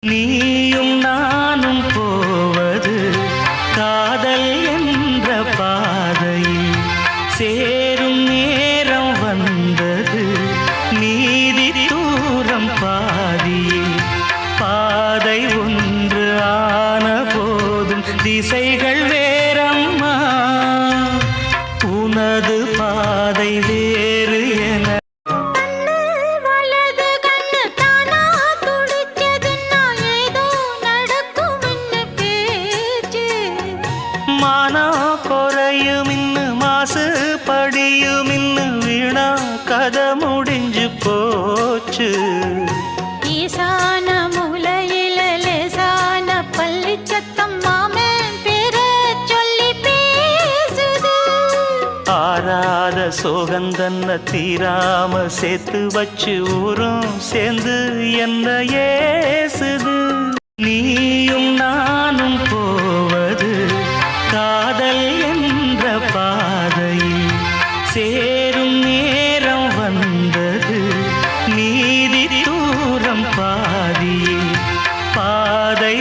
நீயும் நானும் போவது காதல் என்ற பாதையில் சேரும் நேரம் வந்தது நீதி தூரம் பாதியில் பாதை ஒன்று ஆன போதும் திசைகள் வேறம்மா உனது பாதை வேறு என மானா குறையும் இன்னு மாசு படியும் இன்னு வீணா கதை முடிஞ்சு போச்சு ஈசான மூலையில லேசான பள்ளி சத்தம் மாமன் பேர சொல்லி பேசுது ஆறாத சோகந்தன்ன தீராம சேர்த்து வச்சு ஊரும் சேர்ந்து என்ன ஏசுது நீயும் நானும் போவது காதல் என்ற பாதையில் சேரும் நேரம் வந்தது நீதி தூரம் பாதியில் பாதை